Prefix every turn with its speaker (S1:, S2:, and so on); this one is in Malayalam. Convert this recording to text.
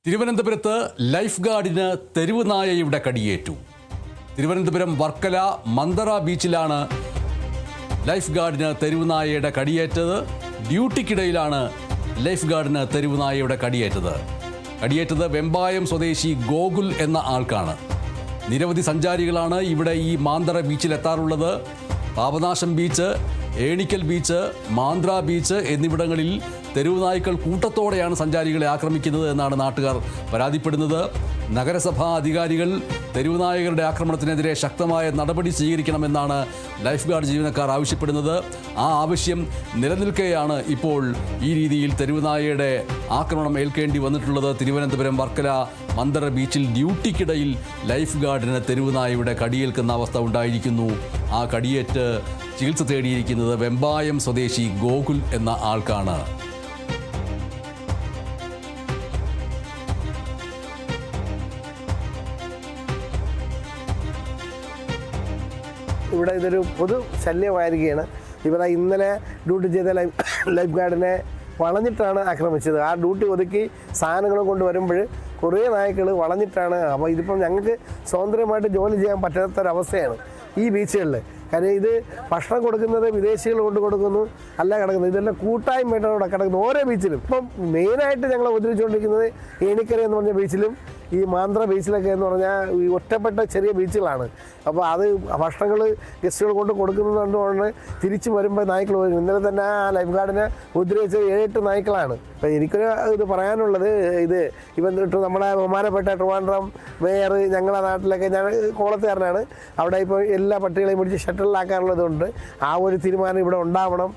S1: തിരുവനന്തപുരത്ത് ലൈഫ് ഗാർഡിന് തെരുവ് നായയുടെ കടിയേറ്റു. തിരുവനന്തപുരം വർക്കല മന്ദറ ബീച്ചിലാണ് ലൈഫ് ഗാർഡിന് തെരുവ് നായയുടെ കടിയേറ്റത്. ഡ്യൂട്ടിക്കിടയിലാണ് ലൈഫ് ഗാർഡിന് തെരുവ് നായയുടെ കടിയേറ്റത് വെമ്പായം സ്വദേശി ഗോകുൽ എന്ന ആൾക്കാണ്. നിരവധി സഞ്ചാരികളാണ് ഇവിടെ ഈ മാന്തറ ബീച്ചിലെത്താറുള്ളത്. Papanasam beach, Enikkal beach, Mandra beach എന്നിവിടങ്ങളിൽ തെരുവ് നായ്ക്കൾ കൂട്ടത്തോടെയാണ് സഞ്ചാരികളെ ആക്രമിക്കുന്നത് എന്നാണ് നാട്ടുകാർ പരാതിപ്പെടുന്നത്. നഗരസഭാ അധികാരികൾ തെരുവ് നായകളുടെ ആക്രമണത്തിനെതിരെ ശക്തമായ നടപടി സ്വീകരിക്കണമെന്നാണ് ലൈഫ് ഗാർഡ് ജീവനക്കാർ ആവശ്യപ്പെടുന്നത്. ആ ആവശ്യം നിലനിൽക്കെയാണ് ഇപ്പോൾ ഈ രീതിയിൽ തെരുവ് നായയുടെ ആക്രമണം ഏൽക്കേണ്ടി വന്നിട്ടുള്ളത്. തിരുവനന്തപുരം വർക്കല മന്ദറ ബീച്ചിൽ ഡ്യൂട്ടിക്കിടയിൽ ലൈഫ് ഗാർഡിന് തെരുവ് നായയുടെ കടിയേൽക്കുന്ന അവസ്ഥ ഉണ്ടായിരിക്കുന്നു. ആ കടിയേറ്റ് ചികിത്സ തേടിയിരിക്കുന്നത് വെമ്പായം സ്വദേശി ഗോകുൽ എന്ന ആൾക്കാണ്.
S2: ഇവിടെ ഇതൊരു പൊതു ശല്യമായിരിക്കുകയാണ്. ഇവിടെ ഇന്നലെ ഡ്യൂട്ടി ചെയ്ത ലൈഫ് ഗാർഡിനെ വളഞ്ഞിട്ടാണ് ആക്രമിച്ചത്. ആ ഡ്യൂട്ടി ഒതുക്കി സാധനങ്ങളും കൊണ്ട് വരുമ്പോൾ കുറേ നായ്ക്കൾ വളഞ്ഞിട്ടാണ്. അപ്പോൾ ഇതിപ്പം ഞങ്ങൾക്ക് സ്വതന്ത്രമായിട്ട് ജോലി ചെയ്യാൻ പറ്റാത്തൊരവസ്ഥയാണ് ഈ ബീച്ചുകളിൽ. കാര്യം ഇത് ഭക്ഷണം കൊടുക്കുന്നത് വിദേശികൾ കൊണ്ട് കൊടുക്കുന്നു അല്ല കിടക്കുന്നത്. ഇതെല്ലാം കൂട്ടായ്മയായിട്ടാണ് ഇവിടെ കിടക്കുന്നത് ഓരോ ബീച്ചിലും. ഇപ്പം മെയിനായിട്ട് ഞങ്ങൾ ഉപദ്രവിച്ചുകൊണ്ടിരിക്കുന്നത് ഏണിക്കര എന്ന് പറഞ്ഞ ബീച്ചിലും ഈ മാന്ദ്ര ബീച്ചിലൊക്കെ എന്ന് പറഞ്ഞാൽ ഈ ഒറ്റപ്പെട്ട ചെറിയ ബീച്ചുകളാണ്. അപ്പോൾ അത് ഭക്ഷണങ്ങൾ ഗസ്റ്റുകൾ കൊണ്ട് കൊടുക്കുന്നതുകൊണ്ട് തിരിച്ചു വരുമ്പോൾ നായ്ക്കൾ വരും. ഇന്നലെ തന്നെ ആ ലൈഫ് ഗാർഡിനെ ഉപദ്രവിച്ച 7-8 നായ്ക്കളാണ്. അപ്പോൾ എനിക്കൊരു ഇത് പറയാനുള്ളത്, ഇത് ഇപ്പം നമ്മുടെ ബഹുമാനപ്പെട്ട ട്രിവാൻഡ്രം മേയർ ഞങ്ങളുടെ നാട്ടിലൊക്കെ, ഞാൻ കോളത്തുകാരനാണ്, അവിടെ ഇപ്പോൾ എല്ലാ പട്ടികളെയും പിടിച്ച് ഷട്ടറിലാക്കാനുള്ളതുകൊണ്ട് ആ ഒരു തീരുമാനം ഇവിടെ ഉണ്ടാവണം.